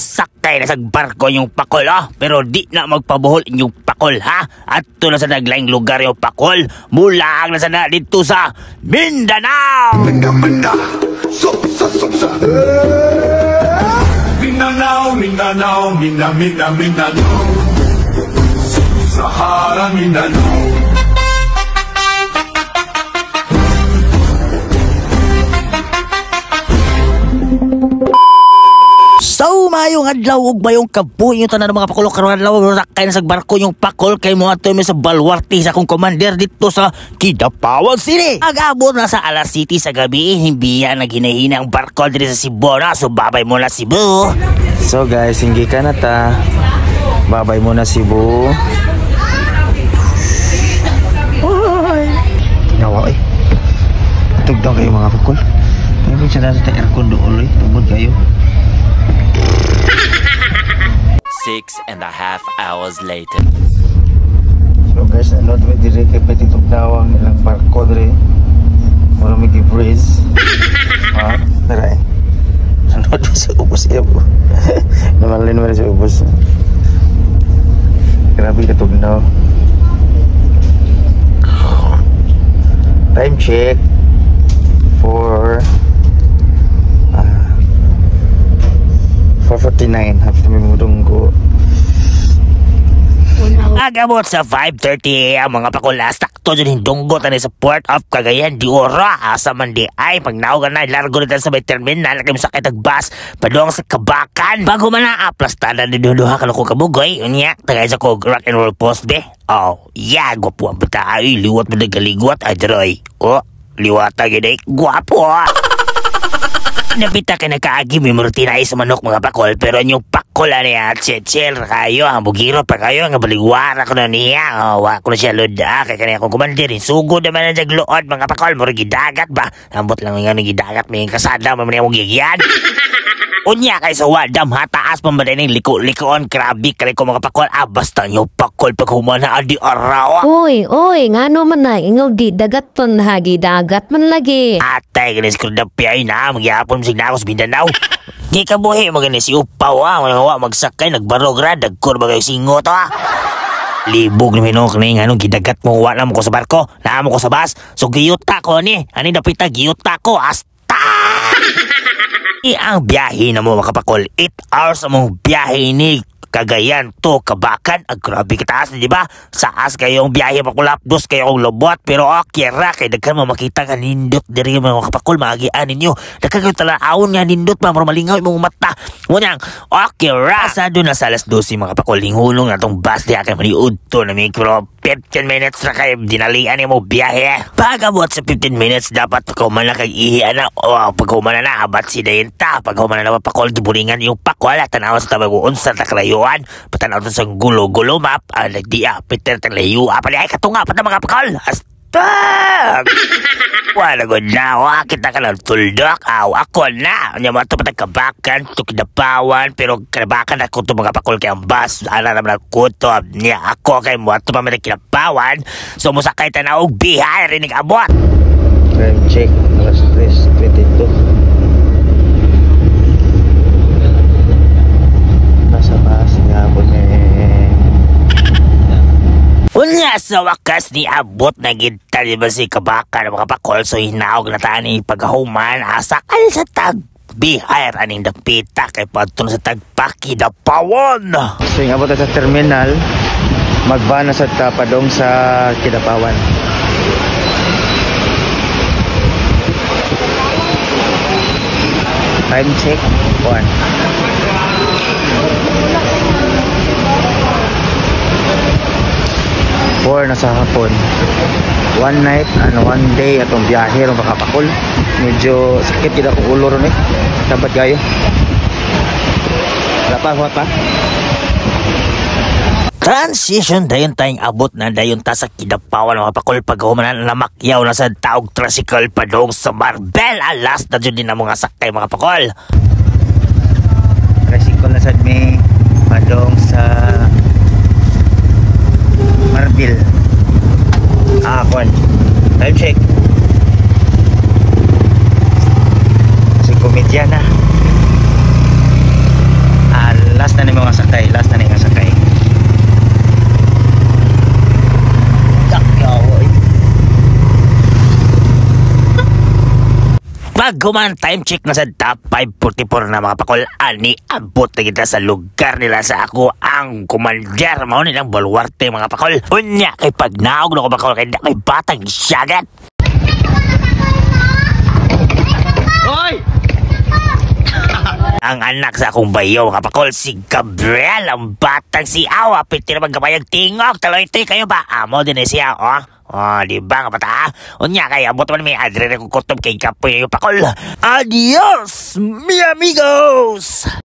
Sakay na sa barko yung pakol, pero di na magpabuhol yung pakol, ha? At na sa naglaing lugar yung pakol, mula ang nasa na dito sa Mindanao! Mindanao! Mindanao, Mindanao, Mindanao, Sahara, Mindanao. So, mayong adlaw ug bayong kabuhi yung tanan ng mga pakulo karon adlaw sakay na sa barko yung pakol kay mo ato mi sa Baluarte sa akong commander dito sa Kidapawan City. Agabot na sa alas City sa gabi, himbiya na ginahina ang barko diri sa Cebu na. So, babay mo na Cebu. So guys, hindi ka na ta. Babay mo na Cebu. Hoy. Nawa eh. Tugdaw kayo mga pakol. May siya na sa aircon doon eh. Tugod kayo. 6.5 hours later. So guys, ano ito dire kay pwede tugnaw ang ilang barko dire. Wala may breeze. Ha? Tara eh. Ano ito sa ubos iya po. Namalin mo na sa ubos. Grabe ka tugnaw. Time check. 4:49. Happy to may mudunggo. Agabot sa 5:30 ang mga pakulas takto dyan hindunggot na sa Port of Cagayan de Oro. Asa man di ay pagnaogan na largo nito sa may terminal kay masakit ang bus padong sa Kabakan. Bago man na aplastada na duha ka ko kabugoy unya tagay sa kog rock and roll post be. Oh, yeah, gwapo ang bata ay liwat mo nagaligwat adroy. Oh, liwata gid ay gwapo. Napita ka nakaagi may rutina sa manok mga pakol pero yung pakol niya chill kayo ang bugiro pa kayo ang baligwara ko na niya ko na siya loda kaya kanya akong kumandirin sugod naman na jaglood mga pakol mo gidagat ba ambot lang nga gidagat may kasada mo niya mong gigyan. Unya kay sa wadam hataas pambaday ng liko-likoon krabi kay ko mga pakol basta nyo pakol pag humana adi araw. Oy, ngano man na ingaw di dagat ton hagi dagat man lagi. Atay ganis ko na piyay na magyapon sig na ako sa Mindanao. Di ka buhi maganis si upaw mga magsakay nagbarog ra dagkor bagay singot libog na minok ni anong gidagat mo wala mo ko sa barko na mo ko sa bus so giyuta ko ni ani dapita giyuta ko asta. Ang biyahe na mo makapakol 8 hours among biyahe ni Cagayan to Kabakan. Grabe kataas di ba? Saas kayong biyahe makulapdos kayong lobot pero okay ra kay daghan mo makita nga nindot diri mga kapakol maagian ninyo. Daghan kayo talaawon nga nindot pa para malingaw imong mata. Ngunang okay ra sa doon na sa alas 12 mga kapakol hinghulong na tong bus diha kay maniud to na mikro 15 minutes na kayo dinalian mo biyahe. Pagabot sa 15 minutes dapat pagkuman na kay ihian na pagkuman na abat si Dayenta pagkuman na pakol giburingan yung pakol at tanaw sa tabagoon sa takrayo patanaw sa gulo-gulo map nagdiya Peter Talayu pala ay katunga pa na mga pakal astag wala ko na kita ka ng tuldok ako na niya mo ito patagkabakan ito Kidapawan pero kanabakan ako ito mga pakol kay ang bus ala naman ako ito niya ako kay mo ito pa may Kidapawan so musakay tanaw bihay rinig abot time check alas 3:22 Unya sa wakas ni abot na ginta di ba si Kabakan mga pakol so hinaog na tani paghuman asakal sa tagbihay aning dapita kay padton sa Kidapawan. So yung abot sa terminal magba na sa tapadong sa Kidapawan. Time check 4 na sa hapon. One night and one day atong biyahe ron makapakol. Medyo sakit gid ako ulo ron Dapat kayo. Huwag pa. Transition dayon tayong abot na dayon ta sa Kidapawan mga pakol paghumanan na makyaw na sa taog tricycle padong sa Marbel alas na dyan din na mga sakay mga pakol. Tricycle na sad may padong sa Marbil. Kwan. Time check. Si komedya na. Bago man time check na sa top 544 na mga pakol, ani abot na kita sa lugar nila sa ako ang commander mao nilang bulwarte mga pakol. Unya kay pag naog na ko pakol kay may batang syagat. Hoy! Ang anak sa akong bayo mga pakol, si Gabriel, ang batang si Awa, piti na magkapayag tingog, taloy-toy kayo ba? Amo din siya, oh. Oh, di ba nga bata? Unya kaya abot man may adre na kukutob kay kapoy yung pakol. Adios, mi amigos!